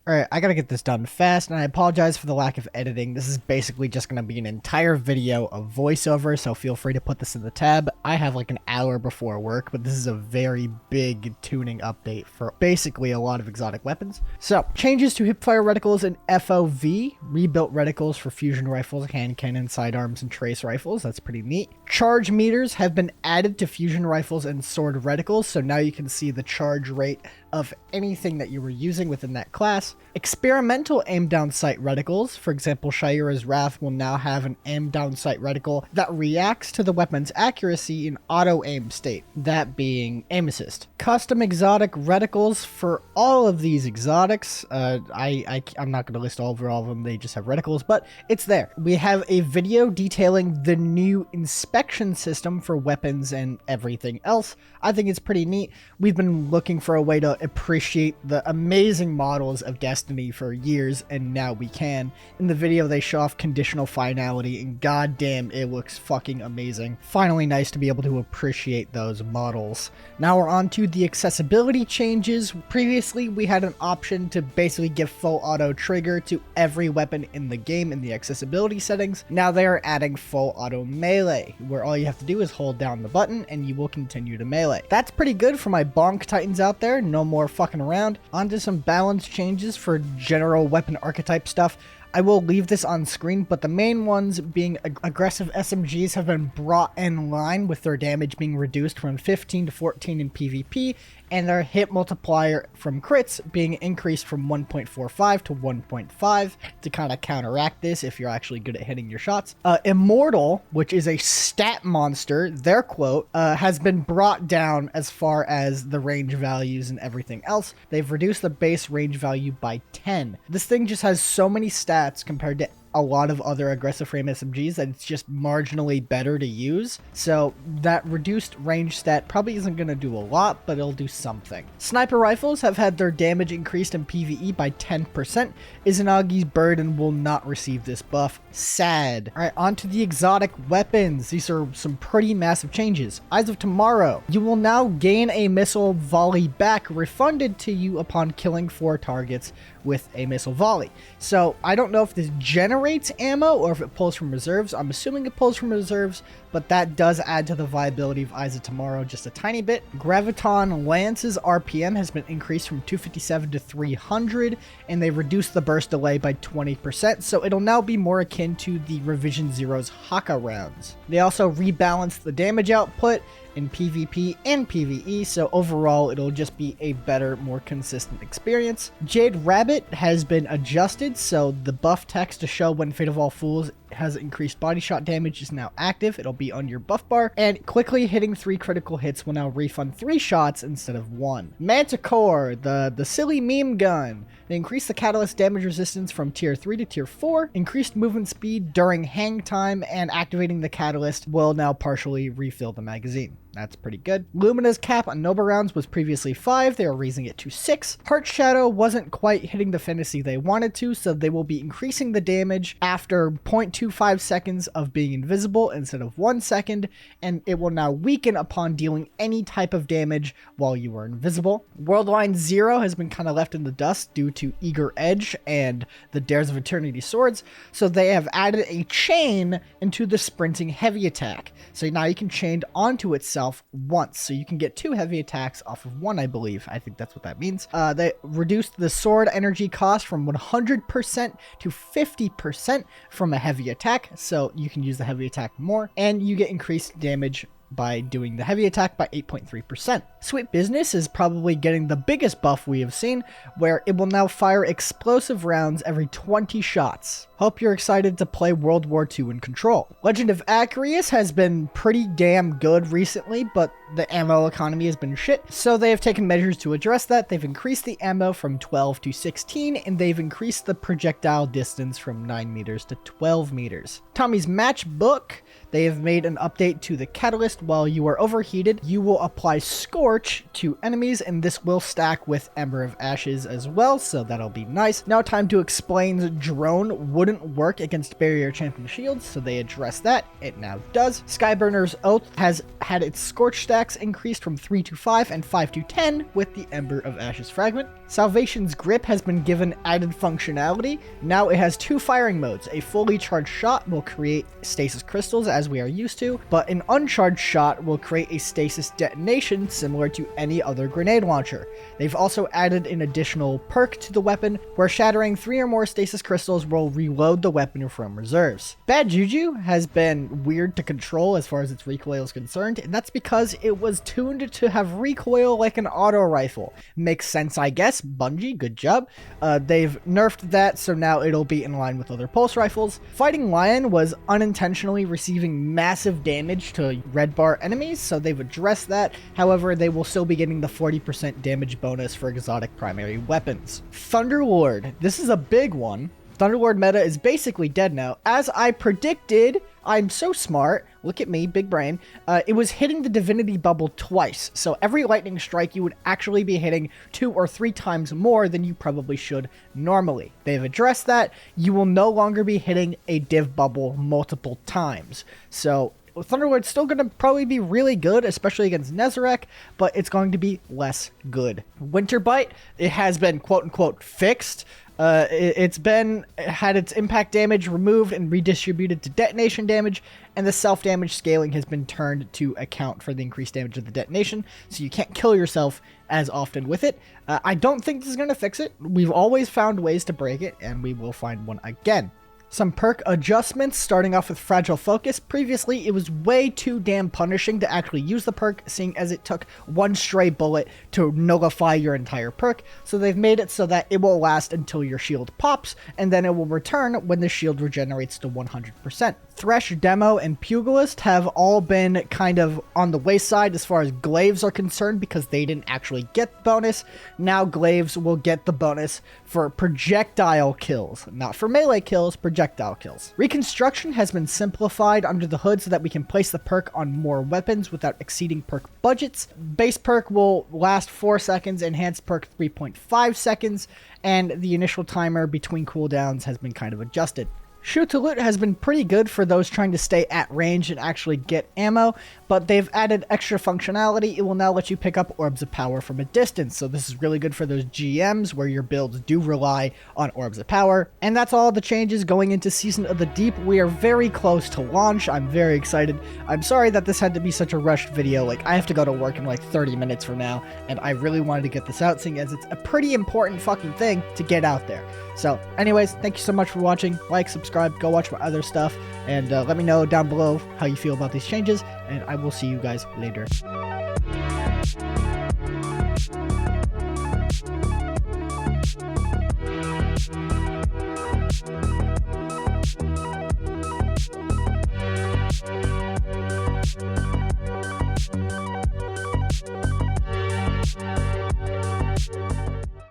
Alright, I gotta get this done fast, and I apologize for the lack of editing. This is basically just gonna be an entire video of voiceover, so feel free to put this in the tab. I have like an hour before work, but this is a very big tuning update for basically a lot of exotic weapons. So, changes to hipfire reticles and FOV, rebuilt reticles for fusion rifles, hand cannon, sidearms, and trace rifles. That's pretty neat. Charge meters have been added to fusion rifles and sword reticles, so now you can see the charge rate of anything that you were using within that class. Experimental aim down sight reticles, for example, Shaira's Wrath will now have an aim down sight reticle that reacts to the weapon's accuracy in auto aim state, that being aim assist. Custom exotic reticles for all of these exotics. I'm not going to list all of them, they just have reticles, but it's there. We have a video detailing the new inspection system for weapons and everything else. I think it's pretty neat. We've been looking for a way to appreciate the amazing models of Destiny for years, and now we can. In the video they show off conditional finality, and goddamn, it looks fucking amazing. Finally nice to be able to appreciate those models. Now we're on to the accessibility changes. Previously we had an option to basically give full auto trigger to every weapon in the game in the accessibility settings. Now they are adding full auto melee, where all you have to do is hold down the button and you will continue to melee. That's pretty good for my bonk titans out there. No more fucking around. Onto some balance changes for general weapon archetype stuff. I will leave this on screen, but the main ones being aggressive SMGs have been brought in line with their damage being reduced from 15 to 14 in PvP, and their hit multiplier from crits being increased from 1.45 to 1.5 to kind of counteract this if you're actually good at hitting your shots. Immortal, which is a stat monster, their quote, has been brought down as far as the range values and everything else. They've reduced the base range value by 10. This thing just has so many stats compared to a lot of other aggressive frame SMGs that it's just marginally better to use. So that reduced range stat probably isn't going to do a lot, but it'll do something. Sniper rifles have had their damage increased in PvE by 10%. Izanagi's Burden will not receive this buff. Sad. Alright, on to the exotic weapons. These are some pretty massive changes. Eyes of Tomorrow. You will now gain a missile volley back refunded to you upon killing 4 targets with a missile volley. So I don't know if this generates ammo or if it pulls from reserves. I'm assuming it pulls from reserves, but that does add to the viability of Eyes of Tomorrow just a tiny bit. Graviton Lance's RPM has been increased from 257 to 300, and they reduced the burst delay by 20%, so it'll now be more akin to the Revision Zero's Haka rounds. They also rebalanced the damage output in PvP and PvE, so overall it'll just be a better, more consistent experience. Jade Rabbit has been adjusted, so the buff text to show when Fate of All Fools has increased body shot damage is now active. It'll be on your buff bar, and quickly hitting 3 critical hits will now refund 3 shots instead of 1. Manticore, the silly meme gun. They increased the catalyst damage resistance from tier 3 to tier 4, increased movement speed during hang time, and activating the catalyst will now partially refill the magazine. That's pretty good. Lumina's cap on Nova rounds was previously 5, they are raising it to 6. Heart Shadow wasn't quite hitting the fantasy they wanted to, so they will be increasing the damage after 0.25 seconds of being invisible instead of 1 second, and it will now weaken upon dealing any type of damage while you are invisible. Worldline Zero has been kind of left in the dust due to Eager Edge and the Dares of Eternity swords, so they have added a chain into the sprinting heavy attack. So now you can chain onto itself once, so you can get 2 heavy attacks off of 1, I believe. I think that's what that means. They reduced the sword energy cost from 100% to 50% from a heavy attack, so you can use the heavy attack more, and you get increased damage by doing the heavy attack by 8.3%. Sweet Business is probably getting the biggest buff we have seen, where it will now fire explosive rounds every 20 shots. Hope you're excited to play World War II in Control. Legend of Acreus has been pretty damn good recently, but the ammo economy has been shit, so they have taken measures to address that. They've increased the ammo from 12 to 16, and they've increased the projectile distance from 9 meters to 12 meters. Tommy's Matchbook, they have made an update to the catalyst. While you are overheated, you will apply Scorch to enemies, and this will stack with Ember of Ashes as well, so that'll be nice. Now time to explain Drone wouldn't work against barrier champion shields, so they addressed that. It now does. Skyburner's Oath has had its Scorch stacks increased from 3 to 5 and 5 to 10 with the Ember of Ashes fragment. Salvation's grip has been given added functionality. Now it has 2 firing modes. A fully charged shot will create stasis crystals as we are used to, but an uncharged shot will create a stasis detonation similar to any other grenade launcher. They've also added an additional perk to the weapon where shattering 3 or more stasis crystals will reload the weapon from reserves. Bad Juju has been weird to control as far as its recoil is concerned, and that's because it was tuned to have recoil like an auto rifle. Makes sense, I guess. Bungie, good job. They've nerfed that, so now it'll be in line with other pulse rifles. Fighting Lion was unintentionally receiving massive damage to red bar enemies, so they've addressed that. However, they will still be getting the 40% damage bonus for exotic primary weapons. Thunderlord, this is a big one. Thunderlord meta is basically dead now. As I predicted, I'm so smart. Look at me, big brain. It was hitting the divinity bubble twice. So every lightning strike, you would actually be hitting 2 or 3 times more than you probably should normally. They've addressed that. You will no longer be hitting a div bubble multiple times. So Thunderlord's still going to probably be really good, especially against Nezarec, but it's going to be less good. Winterbite, it has been quote-unquote fixed. It's had its impact damage removed and redistributed to detonation damage, and the self-damage scaling has been turned to account for the increased damage of the detonation, so you can't kill yourself as often with it. I don't think this is going to fix it. We've always found ways to break it, and we will find one again. Some perk adjustments, starting off with Fragile Focus. Previously, it was way too damn punishing to actually use the perk, seeing as it took 1 stray bullet to nullify your entire perk, so they've made it so that it will last until your shield pops, and then it will return when the shield regenerates to 100%. Thresh, Demo, and Pugilist have all been kind of on the wayside as far as glaives are concerned because they didn't actually get the bonus. Now glaives will get the bonus for projectile kills, not for melee kills, projectile kills. Reconstruction has been simplified under the hood so that we can place the perk on more weapons without exceeding perk budgets. Base perk will last 4 seconds, enhanced perk 3.5 seconds, and the initial timer between cooldowns has been kind of adjusted. Shoot to Loot has been pretty good for those trying to stay at range and actually get ammo, but they've added extra functionality. It will now let you pick up Orbs of Power from a distance, so this is really good for those GMs where your builds do rely on Orbs of Power. And that's all the changes going into Season of the Deep. We are very close to launch. I'm very excited. I'm sorry that this had to be such a rushed video. Like, I have to go to work in like 30 minutes from now, and I really wanted to get this out, seeing as it's a pretty important fucking thing to get out there. So anyways, thank you so much for watching. Like, subscribe, go watch my other stuff, and let me know down below how you feel about these changes, and I will see you guys later.